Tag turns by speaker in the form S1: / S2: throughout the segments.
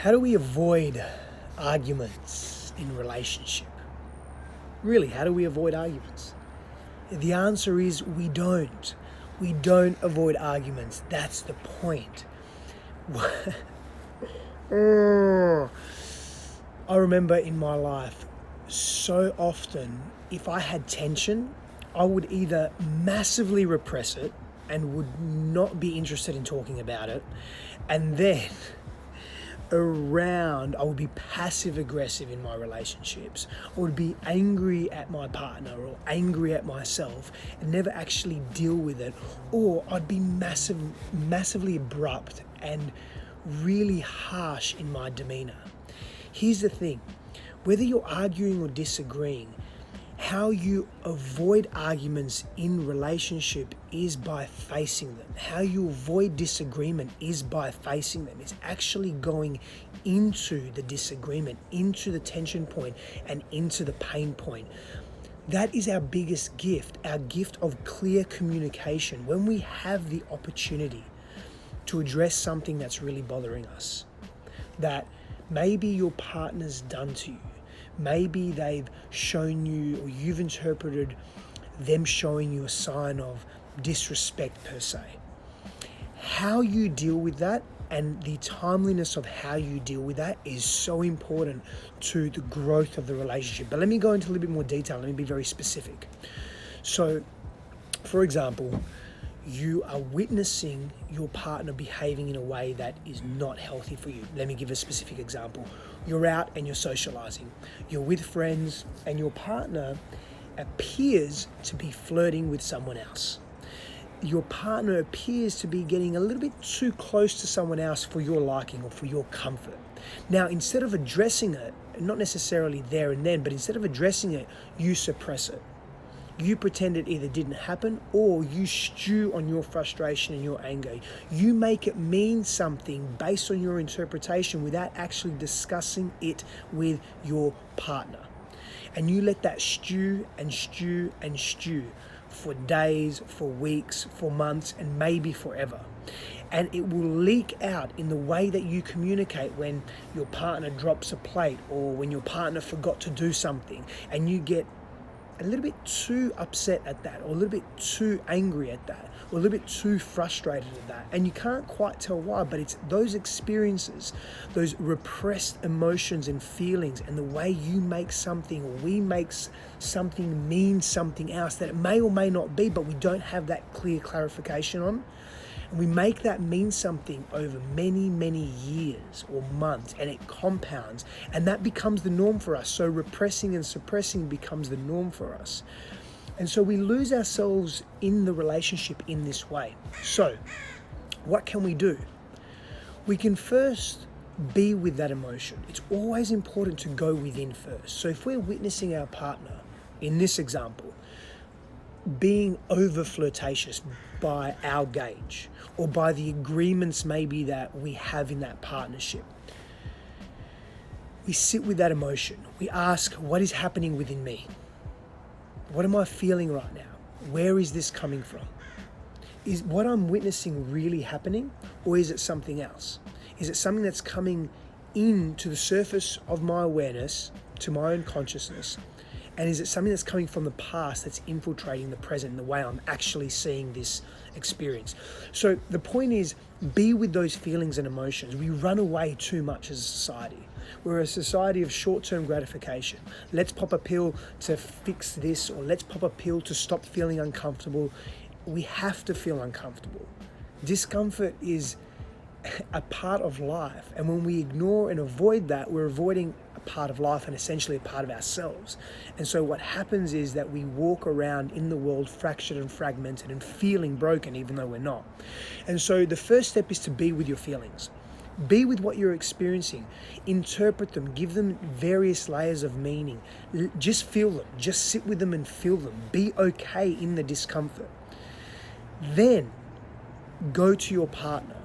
S1: How do we avoid arguments in relationship? Really, how do we avoid arguments? The answer is we don't. We don't avoid arguments. That's the point. I remember in my life, so often, if I had tension, I would either massively repress it and would not be interested in talking about it, and then I would be passive aggressive in my relationships. I would be angry at my partner or angry at myself and never actually deal with it. Or I'd be massively abrupt and really harsh in my demeanor. Here's the thing, whether you're arguing or disagreeing, how you avoid arguments in relationship is by facing them. How you avoid disagreement is by facing them. It's actually going into the disagreement, into the tension point, and into the pain point. That is our biggest gift, our gift of clear communication. When we have the opportunity to address something that's really bothering us, that maybe your partner's done to you, maybe they've shown you, or you've interpreted them showing you a sign of disrespect per se. How you deal with that and the timeliness of how you deal with that is so important to the growth of the relationship. But let me go into a little bit more detail. Let me be very specific. So, for example, you are witnessing your partner behaving in a way that is not healthy for you. Let me give a specific example. You're out and you're socializing. You're with friends and your partner appears to be flirting with someone else. Your partner appears to be getting a little bit too close to someone else for your liking or for your comfort. Now, instead of addressing it, not necessarily there and then, but instead of addressing it, you suppress it. You pretend it either didn't happen, or you stew on your frustration and your anger. You make it mean something based on your interpretation without actually discussing it with your partner. And you let that stew and stew and stew for days, for weeks, for months, and maybe forever. And it will leak out in the way that you communicate when your partner drops a plate, or when your partner forgot to do something, and you get a little bit too upset at that, or a little bit too angry at that, or a little bit too frustrated at that. And you can't quite tell why, but it's those experiences, those repressed emotions and feelings, and the way you make something, or we make something mean something else that it may or may not be, but we don't have that clear clarification on. And we make that mean something over many, many years or months, and it compounds, and that becomes the norm for us. So repressing and suppressing becomes the norm for us. And so we lose ourselves in the relationship in this way. So what can we do? We can first be with that emotion. It's always important to go within first. So if we're witnessing our partner, in this example, being over flirtatious by our gauge, or by the agreements maybe that we have in that partnership, we sit with that emotion. We ask, what is happening within me? What am I feeling right now? Where is this coming from? Is what I'm witnessing really happening, or is it something else? Is it something that's coming into the surface of my awareness, to my own consciousness? And is it something that's coming from the past that's infiltrating the present in the way I'm actually seeing this experience? So the point is, be with those feelings and emotions. We run away too much as a society. We're a society of short-term gratification. Let's pop a pill to fix this, or let's pop a pill to stop feeling uncomfortable. We have to feel uncomfortable. Discomfort is a part of life. And when we ignore and avoid that, we're avoiding a part of life and essentially a part of ourselves. And so what happens is that we walk around in the world fractured and fragmented and feeling broken, even though we're not. And so the first step is to be with your feelings. Be with what you're experiencing. Interpret them. Give them various layers of meaning. Just feel them. Just sit with them and feel them. Be okay in the discomfort. Then go to your partner.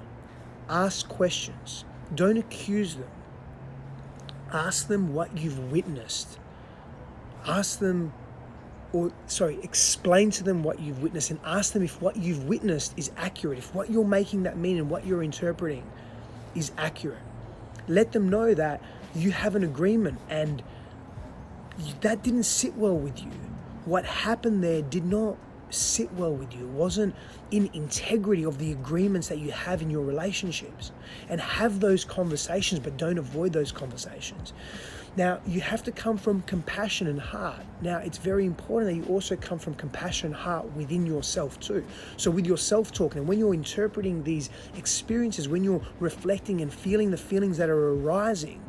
S1: Ask questions. Don't accuse them. Ask them what you've witnessed. Explain to them what you've witnessed, and ask them if what you've witnessed is accurate, if what you're making that mean and what you're interpreting is accurate. Let them know that you have an agreement and that didn't sit well with you. What happened there did not sit well with you. It wasn't in integrity of the agreements that you have in your relationships. And have those conversations, but don't avoid those conversations. Now, you have to come from compassion and heart. Now, it's very important that you also come from compassion and heart within yourself too. So with your self-talk, and when you're interpreting these experiences, when you're reflecting and feeling the feelings that are arising,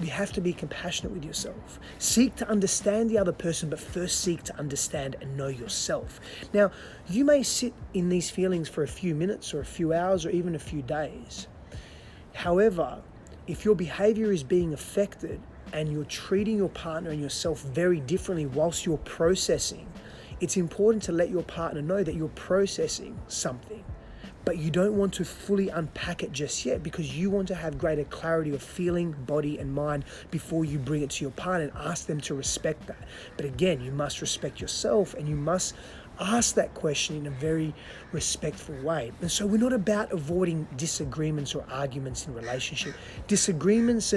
S1: you have to be compassionate with yourself. Seek to understand the other person, but first seek to understand and know yourself. Now, you may sit in these feelings for a few minutes or a few hours or even a few days. However, if your behavior is being affected and you're treating your partner and yourself very differently whilst you're processing, it's important to let your partner know that you're processing something, but you don't want to fully unpack it just yet because you want to have greater clarity of feeling, body, and mind before you bring it to your partner and ask them to respect that. But again, you must respect yourself and you must ask that question in a very respectful way. And so we're not about avoiding disagreements or arguments in relationship. Disagreements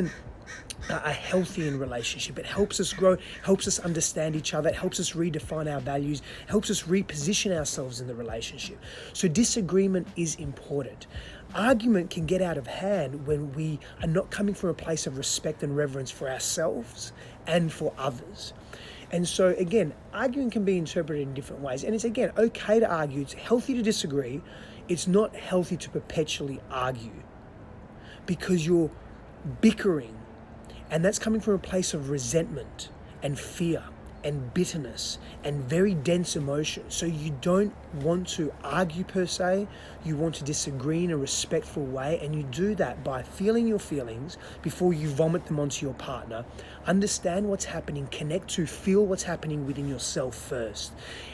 S1: are healthy in relationship. It helps us grow, helps us understand each other, it helps us redefine our values, helps us reposition ourselves in the relationship. So disagreement is important. Argument can get out of hand when we are not coming from a place of respect and reverence for ourselves and for others. And so again, arguing can be interpreted in different ways. And it's again, okay to argue. It's healthy to disagree. It's not healthy to perpetually argue because you're bickering. And that's coming from a place of resentment and fear and bitterness and very dense emotion. So you don't want to argue per se, you want to disagree in a respectful way, and you do that by feeling your feelings before you vomit them onto your partner. Understand what's happening, connect to, feel what's happening within yourself first,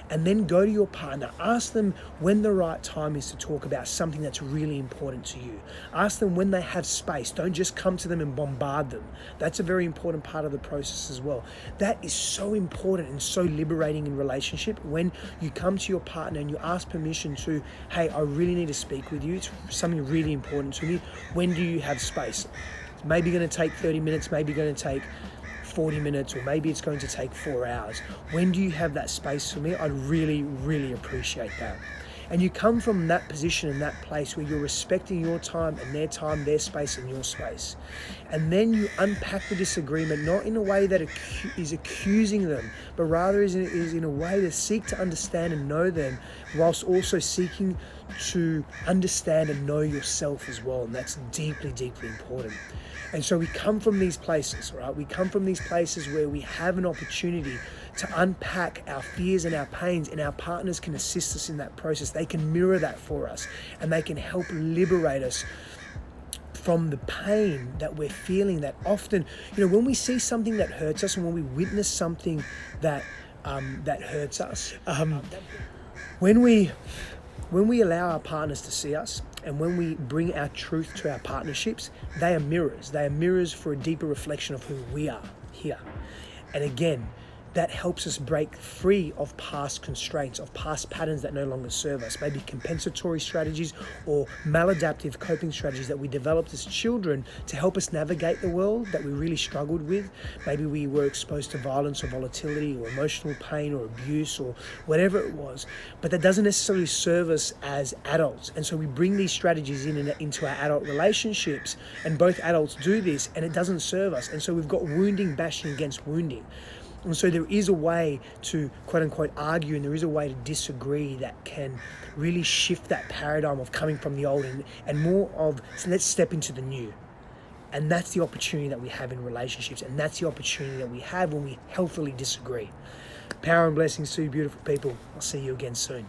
S1: and then go to your partner. Ask them when the right time is to talk about something that's really important to you. Ask them when they have space. Don't just come to them and bombard them. That's a very important part of the process as well. That is so important and so liberating in relationship when you come to your partner and you ask permission to, hey, I really need to speak with you. It's something really important to me. When do you have space? It's maybe going to take 30 minutes, maybe going to take 40 minutes, or maybe it's going to take 4 hours. When do you have that space for me? I'd really, really appreciate that. And you come from that position and that place where you're respecting your time, their space and your space. And then you unpack the disagreement, not in a way that is accusing them, but rather is in a way to seek to understand and know them, whilst also seeking to understand and know yourself as well. And that's deeply, deeply important. And so we come from these places, right? We come from these places where we have an opportunity to unpack our fears and our pains, and our partners can assist us in that process. They can mirror that for us, and they can help liberate us from the pain that we're feeling. That often, when we see something that hurts us, and when we witness something that hurts us, when we allow our partners to see us, and when we bring our truth to our partnerships, they are mirrors. They are mirrors for a deeper reflection of who we are here. And again, that helps us break free of past constraints, of past patterns that no longer serve us, maybe compensatory strategies or maladaptive coping strategies that we developed as children to help us navigate the world that we really struggled with. Maybe we were exposed to violence or volatility or emotional pain or abuse or whatever it was, but that doesn't necessarily serve us as adults. And so we bring these strategies into our adult relationships, and both adults do this, and it doesn't serve us. And so we've got wounding bashing against wounding. And so there is a way to, quote unquote, argue, and there is a way to disagree that can really shift that paradigm of coming from the old and more of, so let's step into the new. And that's the opportunity that we have in relationships, and that's the opportunity that we have when we healthily disagree. Power and blessings to you, beautiful people. I'll see you again soon.